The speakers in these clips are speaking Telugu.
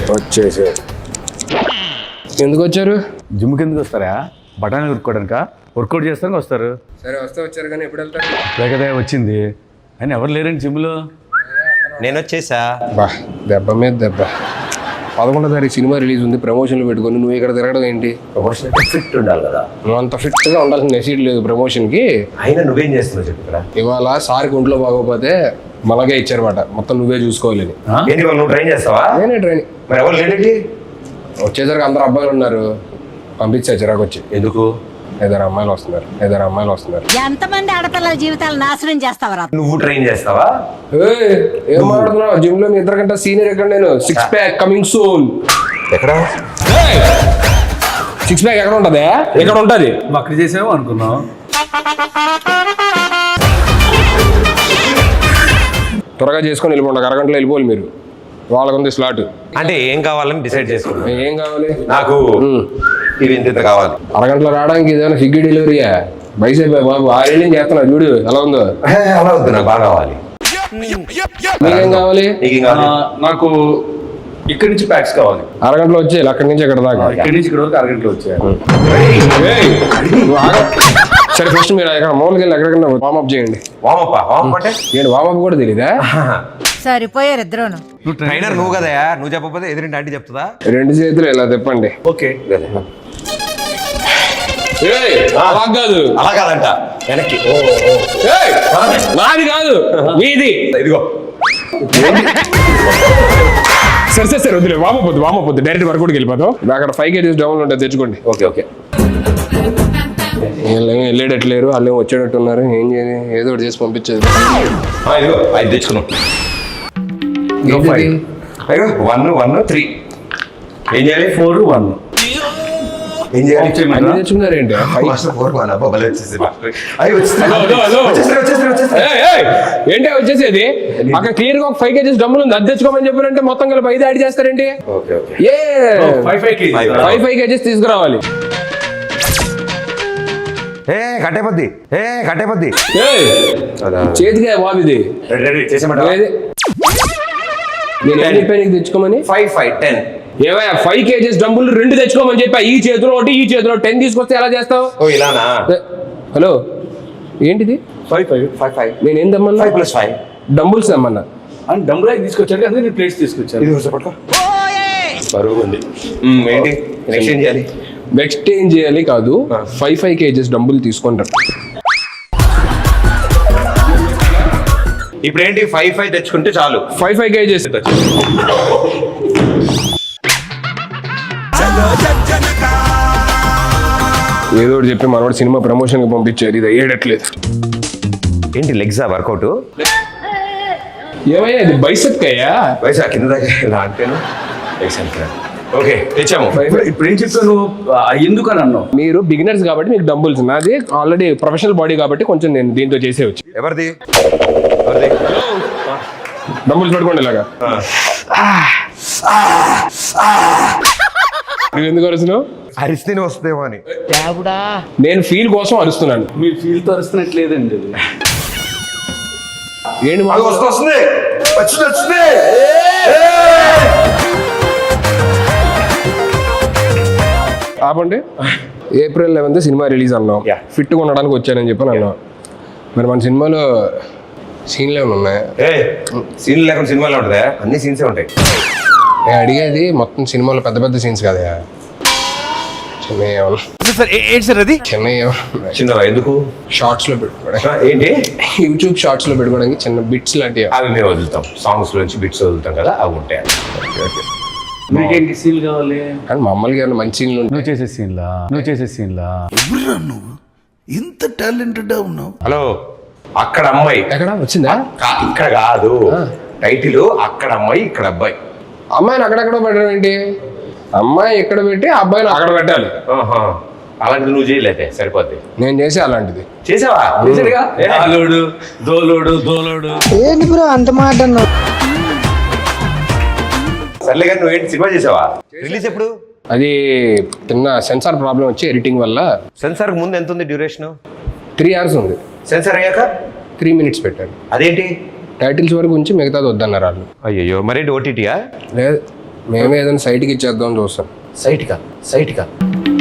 వచ్చేసారు. ఎందుకు వచ్చారు? జిమ్కి ఎందుకు వస్తారా? బఠానీ ఉరుక్కోవడానిక? వర్కౌట్ చేస్తానికి వస్తారు. సరే వస్తే వచ్చారు కానీ ఎప్పుడు వెళ్తారు? లేకదే వచ్చింది అని ఎవరు లేరండి జిమ్లో. నేను వచ్చేసా. బా దెబ్బ మీద దెబ్బ. 11వ తారీఖు సినిమా రిలీజ్ ఉంది, ప్రమోషన్లు పెట్టుకొని నువ్వు ఇక్కడ తిరగడం ఏంటి? ప్రమోషన్ ఫిట్ ఉండాలి కదా. నువ్వు అంత ఫిట్గా ఉండాల్సిన నెసీడ్ లేదు ప్రమోషన్కి. అయినా నువ్వేం చేస్తున్నావు చెప్పు ఇక్కడ. ఇవాళ సార్కి ఒంట్లో బాగోపోతే మనకే ఇచ్చారన్నమాట, మొత్తం నువ్వే చూసుకోవాలని. ఏంటి నువ్వు ట్రైన్ చేస్తావా? నేనే ట్రైనింగ్. మరి ఎవరు లేడీ? వచ్చేసరికి అందరు అబ్బాయిలు ఉన్నారు, పంపించా చిరాకు వచ్చి. ఎందుకు? ఇద్దరు అమ్మాయిలు వస్తున్నారు. ఎంతమంది ఆడపిల్లల జీవితాలు నాశనం చేస్తావరా? నువ్వు ట్రైన్ చేస్తావా? ఏం మాట్లాడుతున్నావు? జిమ్ లో మీ ఇద్దరు కంటే సీనియర్ ఎక్కడ? నేను 6 ప్యాక్ కమింగ్ సూన్. ఎక్కడ 6 ప్యాక్ ఎక్కడ ఉంటది? ఎక్కడ ఉంటది? అక్కడ చేసాము అనుకున్నాం. త్వరగా చేసుకొని వెళ్ళిపోండి, అరగంటలో వెళ్ళిపోవాలి మీరు. వాళ్ళకుంది స్లాట్. అంటే ఏం కావాలని డిసైడ్ చేసుకున్నా. ఏం కావాలి? నాకు ఇది ఇంత కావాలి. అరగంటలో రావడానికి ఏదైనా స్విగ్గీ డెలివరీయా? బైసేపు బాబు 6 ఏళ్ళు చేస్తున్నా, చూడు ఎలా ఉందో. అలా వద్దు, నాకు బాగా కావాలి. మీకేం కావాలి? నీకేం కావాలి? నాకు ఇక్కడి నుంచి ప్యాక్స్ కావాలి. అరగంటలో వచ్చేయాలి, అక్కడి నుంచి ఎక్కడ దాకా. ఇక్కడి నుంచి ఇక్కడ వరకు అరగంటలో వచ్చాయి. సరే ఫస్ట్ మీరు ఎక్కడ మామూలుగా వెళ్ళి ఎక్కడికన్నా వార్మప్ చేయండి. వామప్ అంటే ఏంటి వార్మప్ కూడా తెలీదా? సరిపోయారు ఇద్దరును. ట్రైనర్ నువ్వు కదా, నువ్వు చెప్పకపోతే ఎదురింటి ఆంటీ చెప్తుందా? 2 చేతులు ఇలా తిప్పండి. ఓకే. అలా కాదు, అలా కాదంట, వెనక్కి. నాది కాదు మీది. ఇదిగో సరే వద్దులే, వామపోద్దు డైరెక్ట్ వర్కౌట్కి వెళ్ళిపోతాం. అక్కడ 5 kgs డౌన్ ఉంటుంది, తెచ్చుకోండి. ఓకే. వెళ్ళేటట్లేరు, వాళ్ళు వచ్చేటట్టు ఉన్నారు. ఏం చేయాలి? ఏదో ఒకటి చేసి పంపించేది. ఇదిగో 5 తెచ్చుకున్నాం. 1 3 ఏం చేయాలి? 4 1 ఏం చేయాలి? అన్ని తెచ్చుకున్నారేంటి? ఏంటి వచ్చేసేది? అక్కడ క్లియర్ గా 5 kgs డబ్బులు ఉంది, అది తెచ్చుకోమని చెప్పారంటే మొత్తం కలిపి 5 యాడ్ చేస్తారేంటి? 5 kgs తీసుకురావాలి. కట్టేపద్ది చేతికే బాబు ఇది. నేను ఏం చెప్పాను నీకు తెచ్చుకోమని? 5 5 10 ఏమయ్యా 5 kgs డబ్బులు 2 తెచ్చుకోమని చెప్పా. ఈ చేతిలో ఒకటి, ఈ చేతిలో 10 తీసుకొస్తే ఎలా చేస్తావు? ఇలానా? హలో ఏంటిది? 5 5 5 నేను ఏం తెమ్మన్నా? 5 + 5 డంబుల్స్ తెమ్మన్నా. అని డంబుల్ తీసుకొచ్చాడు, అందుకే నేను ప్లేట్స్ తీసుకొచ్చాను. ఇది పట్టుకో. బరువు ఉంది. ఏంటి నెక్స్ట్ ఏం చేయాలి? నెక్స్ట్ ఏం చేయాలి కాదు, 5 kgs డంబుల్ తీసుకుంటారు. ఇప్పుడు ఏంటి 5 5 తెచ్చుకుంటే చాలు. 5 kgs ఏదో ఒకటి చెప్పి మనవాడు సినిమా ప్రమోషన్ కి పంపించారు, ఇది అయ్యేటట్లేదు. ఏంటి లెగ్సా వర్కౌట్? ఏమయ్యా ఇది బైసెప్ అయ్యా? వయసు కింద దాకా ఇలా అంటేను. ఓకే తెచ్చాము. ఇప్పుడు ఏం చెప్తాను, ఎందుకు అని అన్నావు? మీరు బిగినర్స్ కాబట్టి మీకు డంబుల్స్, నాది ఆల్రెడీ ప్రొఫెషనల్ బాడీ కాబట్టి కొంచెం నేను దీంతో చేసేవచ్చు. ఎవరిది? డంబుల్స్ పట్టుకోండి ఇలాగా. నువ్వు ఎందుకు అరుస్తున్నావు? అరిస్తేనే వస్తుందేమో అని. నేను ఫీల్ కోసం అరుస్తున్నాను. మీరు ఫీల్ తో అరుస్తున్నట్లేదండి. ఏంటి వస్తుంది. ఆపండి. April 11th సినిమా రిలీజ్ అన్నాం, ఫిట్గా ఉండడానికి వచ్చానని చెప్పి అన్నాం. మరి మన సినిమాలో సీన్లు ఏమైనా ఉన్నాయా? సీన్లు లేకుండా సినిమాలో ఉంటుందా? అన్ని సీన్సే ఉంటాయి. నేను అడిగేది మొత్తం సినిమాలో పెద్ద పెద్ద సీన్స్ కదా, చిన్న ఎందుకు షార్ట్స్ లో పెట్టుకోవడానికి. ఏంటి యూట్యూబ్ షార్ట్స్ లో పెట్టుకోవడానికి చిన్న బిట్స్ లాంటివి. అవి మేము వదులుతాం, సాంగ్స్ నుంచి బిట్స్ వదులుతాం కదా, అవి ఉంటాయి. మీకేంటి సీన్ కావాలి? అండ్ మామూలుగా మంచి సీన్లు ఉంటాయి. నువ్వు చేసే సీన్లా నువ్వు ఇంత టాలెంటెడ్ ఉన్నావు. హలో, అక్కడ అమ్మాయి ఎక్కడ వచ్చిందా? ఇక్కడ కాదు టైటిల్, అక్కడ అమ్మాయి ఇక్కడ అబ్బాయి. అమ్మాయిని అక్కడెక్కడ పెట్టడం ఏంటి? అమ్మాయి ఎక్కడ పెట్టి అబ్బాయిని అక్కడ పెట్టాలి. అలాంటిది నువ్వు చేయలేదే సరిపోద్ది. నేను చేసే అలాంటిది. చేసావా? దోలోడు ఏంటి బ్రో అంత మాట అన్నావు? సర్లే కానీ నువ్వేంటి సినిమా చేసావా? రిలీజ్ ఎప్పుడు? అది చిన్న సెన్సార్ ప్రాబ్లం వచ్చి ఎడిటింగ్ వల్ల. సెన్సార్ ముందు ఎంత ఉంది డ్యూరేషన్? 3 hours ఉంది. సెన్సార్ అయ్యాక 3 minutes పెట్టాను. అదేంటి టైటిల్స్ వరకు ఉంచి మిగతాది వద్దన్నారు వాళ్ళు. అయ్యో మరేంటి ఓటీటీయా? లేదు, మేమే ఏదైనా సైట్కి ఇచ్చేద్దాం చూస్తాం. సైట్కా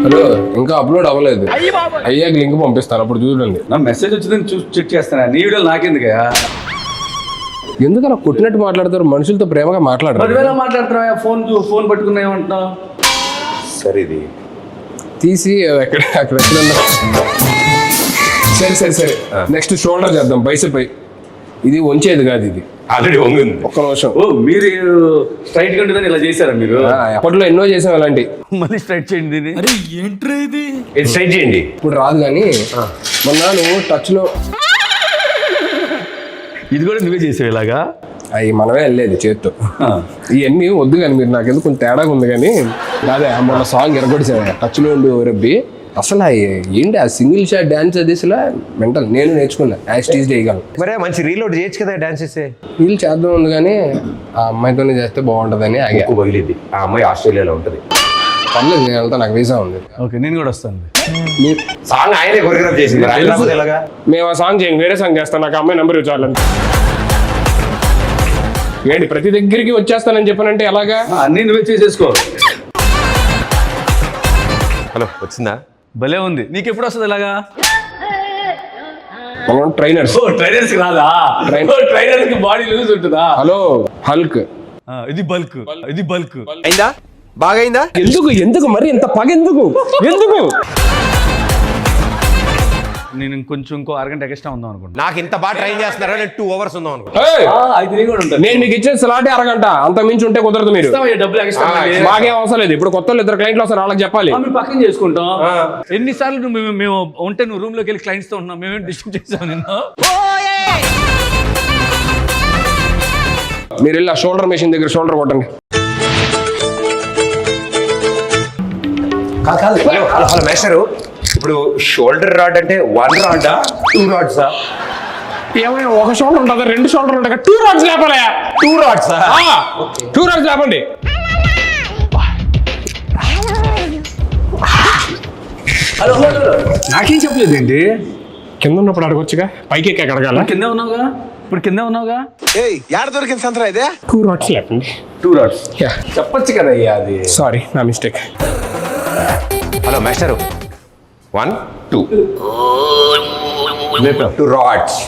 హలో, ఇంకా అప్లోడ్ అవ్వలేదు, అయ్యాక లింక్ పంపిస్తాను, అప్పుడు చూడండి. నా మెసేజ్ వచ్చిందని చూసి చెక్ చేస్తాను. నీ వీడియోలు నాకెందుకయ్యా? ఎందుకు అలా కొట్టినట్టు మాట్లాడతారు? మనుషులతో ప్రేమగా మాట్లాడరు. పదివేల మాట్లాడుతున్నావా? ఫోన్ పట్టుకున్నా ఏమంటున్నావు? సరే ఇది తీసి అక్కడ ఎక్కడన్నా. సరే నెక్స్ట్ షోల్డర్ చేద్దాం, బైసెప్. ఇది వంచేది కాదు, ఇది ఆల్రెడీ వంగింది. ఒక్క నిమిషం. ఓ మీరు స్ట్రైట్ కంటే ఇలా చేశారా మీరు? అప్పట్లో ఎన్నో చేసాం అలాంటి. మళ్ళీ స్ట్రైట్ చేయండి దీన్ని. ఇది స్ట్రైట్ చేయండి. ఇప్పుడు రాదు కానీ మొన్న నువ్వు టచ్ లో ఇది కూడా నువ్వే చేసావు ఇలాగా? అవి మనమే వెళ్ళేది చేత్తో. ఇవన్నీ వద్దు కానీ మీరు నాకు ఎందుకు కొంచెం తేడాగా ఉంది కానీ అదే మొన్న సాంగ్ ఎరగొడిసాను టచ్ లో ఉండి రబ్బి. అసలు ఏంటి ఆ సింగిల్ షాట్ డాన్స్ అది అసలు మెంటల్. నేను నేర్చుకున్నా యాస్టీజ్ చేయగలను. మరే మంచి రీలోడ్ చేయొచ్చు కదా డాన్స్ చేస్తే. వీళ్ళు చేద్దాం ఉంది కానీ ఆ అమ్మాయితోనే చేస్తే బాగుంటుందని ఆగా. ఎక్కువ పగిలిద్ది. ఆ అమ్మాయి ఆస్ట్రేలియాలో ఉంటుంది. పర్లేదు, నేను వెళ్తా, నాకు వీసా ఉంది. ఓకే, నేను కూడా వస్తాను. సాంగ్ ఆయనే కొరియోగ్రాఫ్ చేసింది. ఆయన రాకపోతే ఎలాగా? మేము ఆ సాంగ్ చేయండి, వేరే సాంగ్ చేస్తాను, నాకు అమ్మాయి నెంబర్ ఇవ్వాలని. ఏంటి ప్రతి దగ్గరికి వచ్చేస్తానని చెప్పానంటే ఎలాగా? అన్నీ నువ్వే చేసేసుకో. హలో, వచ్చిందా? భలే ఉంది. నీకు ఎప్పుడు వస్తుంది ఇలాగా? మనం ట్రైనర్స్. ట్రైనర్స్ రాదా? ట్రైనర్ కి బాడీ లూజ్ ఉంటుందా? Hello Hulk. ఇది బల్క్. అయిందా? బాగా అయిందా? ఎందుకు మరి ఇంత పగ ఎందుకు? నేను ఇంకో అరగంట ఎక్స్ట్రా ఉందాం అనుకుంటా. నాకు ఇంత బాగా ట్రైన్ చేస్తున్నారా? నేను 2 hours ఉందాం అనుకుంటా. అయితే కూడా ఉంటాను. నేను మీకు ఇచ్చేది స్లాటే అరగంట, అంత మించి ఉంటే కుదరదు. మీరు డబ్బులు ఎక్స్ట్రా మాకేం అవసరం లేదు. ఇప్పుడు కొత్త 2 క్లయింట్లు వస్తారు, వాళ్ళకి చెప్పాలి. మేము పక్కన చేసుకుంటాం. ఎన్నిసార్లు మేము ఉంటే నువ్వు రూమ్ లోకి వెళ్ళి క్లయింట్స్ తో ఉన్నాం. మేమేం డిస్టర్బ్ చేసాం నిన్ను? మీరు వెళ్ళి ఆ షోల్డర్ మెషిన్ దగ్గర షోల్డర్ కొట్టండి. కాదు హలో మేస్టరు, ఇప్పుడు షోల్డర్ రాడ్ అంటే 1 రాడా 2 రాడ్సా? ఏమైనా ఒక షోల్డర్ ఉంటుందా? 2 షోల్డర్ ఉంటాయి. 2 రాడ్స్ లేపాలి. 2 రాడ్సా? 2 రాడ్స్ లేపండి. హలో నాకేం చెప్పలేదు ఏంటి? కింద ఉన్నప్పుడు అడగొచ్చుగా, పైకి ఎక్కి అడగాల. కింద ఉన్నావుగా, ఇప్పుడు కింద ఉన్నావుగా. యాడ దొరికింది సంతరా ఇదే? 2 రాడ్స్ లేపండి. 2 రాడ్స్ చెప్పొచ్చు కదా అయ్యా. అది సారీ, నా మిస్టేక్. హలో మేస్టరు, 1 2 2 రాడ్స్.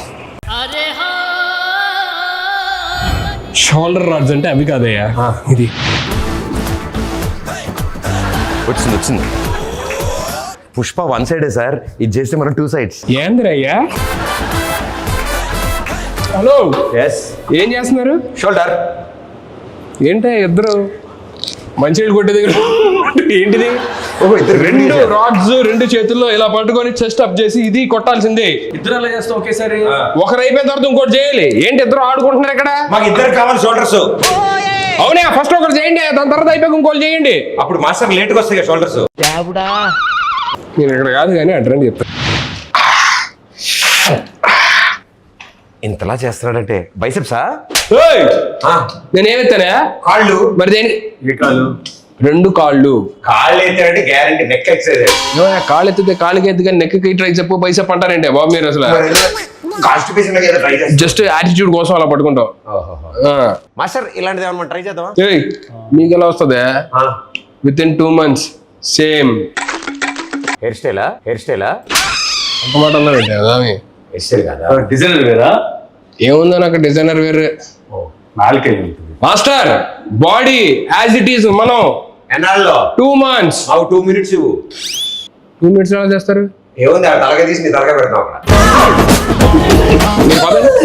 షోల్డర్ రాడ్స్ అంటే అవి కాదయ్యా, ఇది. వచ్చింది. పుష్ప 1 సైడే సార్, ఇది చేస్తే మనం 2 sides. ఏందిరయ్యా? Hello, yes. ఏం చేస్తున్నారు? షోల్డర్. ఏంటి ఇద్దరు మంచినీళ్ళు కొట్టే దగ్గర ఏంటిది? ఇద్దరు 2 రాడ్స్ 2 చేతుల్లో ఇలా పట్టుకొని చెస్ట్ అప్ చేసి ఇది కొట్టాల్సిందే. ఇద్దరు అలా చేస్తాం ఒకేసారి. ఒకరు అయిపోయిన తర్వాత ఇంకోటి చేయాలి. ఏంటి ఇద్దరు ఆడుకుంటున్నారు ఇక్కడ? మాకు ఇద్దరు కావాలి షోల్డర్స్. అవునా, ఫస్ట్ ఒకరు చేయండి, దాని తర్వాత అయిపోయి ఇంకోటి చేయండి. అప్పుడు మాస్టర్ లేట్గా వస్తాయి కదా షోల్డర్స్. నేను ఇక్కడ కాదు కానీ అడ్రండి చెప్తాను. ఇంతలా చేస్తున్నాడంటే బైసెప్సా? నేను ఏమెత్తానా? కాళ్ళు. మరి దేని? 2 కాళ్ళు. కాళ్ళు ఎత్తాడంటే గ్యారంటీ నెక్ ఎక్సైజ్. కాళ్ళు ఎత్తితే కాళ్ళకి ఎత్తి కానీ నెక్కి ట్రై చెప్పు బైసెప్ అంటారంటే బాబు మీరు అసలు జస్ట్ యాటిట్యూడ్ కోసం అలా పట్టుకుంటాం. మాస్టర్ ఇలాంటిది ఏమన్నా ట్రై చేద్దామా? మీకు ఎలా వస్తుంది? Within 2 months same hair స్టైలా? అంత మాట అన్నారు హెయిర్ స్టైల్ కదా, డిజైనర్ వేరా? ఏముందో నాకు డిజైనర్ వేరే. నాలుకే master body as it is. మనం ఎన్నాళ్ళలో 2 months. 2 minutes ఇవ్వు. 2 minutes ఎలా చేస్తారు? ఏముంది, తలగా తీసి నీ తలగా పెడతాం అక్కడ.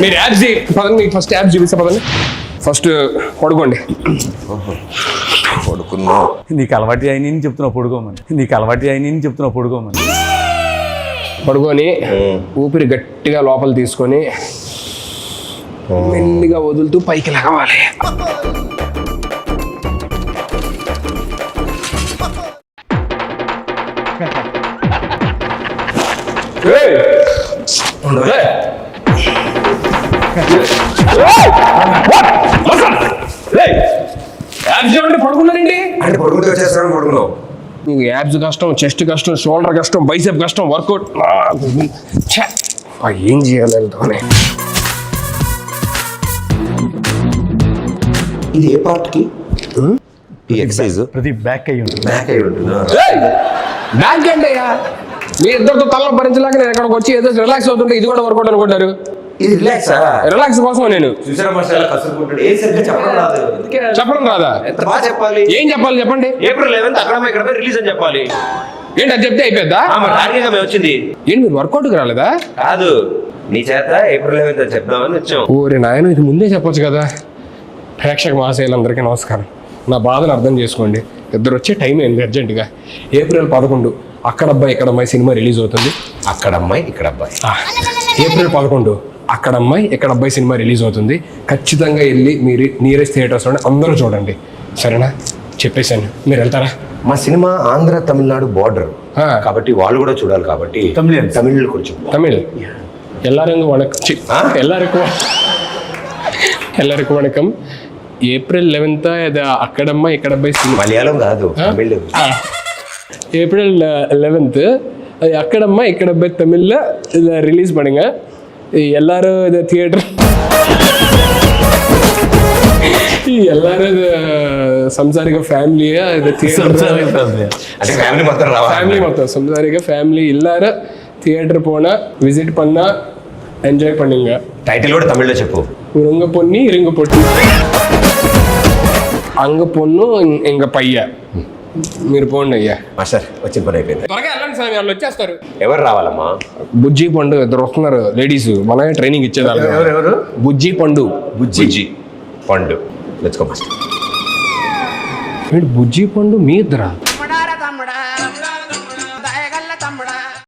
మీరు యాప్స్ పదండి, మీకు ఫస్ట్ యాప్స్ చూపిస్తా పదండి. ఫస్ట్ పడుకోండి. పడుకున్నా. నీకు అలవాటు అయిన చెప్తున్నావు పడుకోమని. పడుకొని ఊపిరి గట్టిగా లోపల తీసుకొని మెల్లిగా వదులుతూ పైకి లగవాలి. పడుకున్నారండి అంటే పడుకుంటే వచ్చేస్తాను. పడుకున్నావు. నీకు యాబ్స్ కష్టం, చెస్ట్ కష్టం, షోల్డర్ కష్టం, బైసెప్ కష్టం, వర్కౌట్ ఏం చేయాలి? ఇది ఏ పార్ట్కి ఈ ఎక్సర్సైజ్ ప్రతి బ్యాక్ అయ్యి ఉంటుంది. బ్యాక్ అయి ఉంటుంది. బ్యాంక్ అంటే మీ ఇద్దరితో తలలో భరించలేక నేను ఎక్కడికి వచ్చి ఏదో రిలాక్స్ అవుతుంటే ఇది కూడా వర్కౌట్ అనుకుంటారు. ఇది రిలాక్సా? రిలాక్స్ కోసం నేను చూసారా మాస్టర్ కసురుకుంటాడు. ఏ సరిగ్గా చెప్పడం రాదు. చెప్పడం రాదా? ఎంత బాగా చెప్పాలి. ఏం చెప్పాలి చెప్పండి. ఏప్రిల్ 11th అక్కడ ఇక్కడ రిలీజ్ అని చెప్పాలి. ఏంటి అది చెప్తే అయిపోద్దా? టార్గెట్ మేము వచ్చింది. ఏంటి మీరు వర్కౌట్కి రాలేదా? కాదు, నీ చేత ఏప్రిల్ 11th అని చెప్దామని వచ్చాం. ఓరే నాయన, ఇది ముందే చెప్పొచ్చు కదా. ప్రేక్షక మహాశయులందరికీ నమస్కారం. నా బాధను అర్థం చేసుకోండి. ఇద్దరు వచ్చే టైం ఏంది అర్జెంటుగా. ఏప్రిల్ 11 అక్కడ అబ్బాయి ఇక్కడ అమ్మాయి సినిమా రిలీజ్ అవుతుంది. అక్కడ అమ్మాయి ఇక్కడ అబ్బాయి. ఏప్రిల్ 11 అక్కడ అమ్మాయి ఇక్కడ అబ్బాయి సినిమా రిలీజ్ అవుతుంది. ఖచ్చితంగా వెళ్ళి మీరు నియరెస్ట్ థియేటర్స్లోనే అందరూ చూడండి, సరేనా? చెప్పేశాను, మీరు వెళ్తారా? మా సినిమా ఆంధ్ర తమిళనాడు బార్డర్ ఆ. కాబట్టి వాళ్ళు కూడా చూడాలి కాబట్టి Tamilians. తమిళ్ కొంచెం தமிழ் எல்லாருக்கும் வணக்கம். எல்லாருக்கும் வணக்கம். ఏప్రిల్ 11 ఇది అక్కడమ్మ ఇక్కడ అబ్బాయి సినిమా. మలయాళం కాదు, తమిళ్. ஏப்ரல் 11 அது அக்கடம்மா இக்கடப்பை தமிழில் இதை ரிலீஸ் பண்ணுங்க. எல்லாரும் இது தியேட்டர் எல்லாரும் இது సంసారిక ఫ్యామిలీగా ఇది థియేటర్ అంటే ఫ్యామిలీ మొత్తం రావాలి. ఫ్యామిలీ మొత్తం సంసారిక ఫ్యామిలీ எல்லாரும் தியேட்டர் போனா விசிட் பண்ணா ఎంజాయ్ பண்ணுங்க. టైటిల్ కూడా తమిళ్లో చెప్పు. உங்க பொண்ணி இருங்க பொட்டி అంగ పొన్ను ఇంక పయ్య. మీరు పోండి అయ్యా. మాస్టర్ వచ్చిన పని అయిపోయింది. త్వరగా వెళ్ళండి స్వామి, వాళ్ళు వచ్చేస్తారు. ఎవరు రావాలమ్మా? బుజ్జి పండు ఇద్దరు వస్తున్నారు లేడీస్, మనమే ట్రైనింగ్ ఇచ్చేదాన్ని. ఎవరు? బుజ్జి పండు. బుజ్జి పండు. Let's go master. బుజ్జి పండు మీ ఇద్దరా?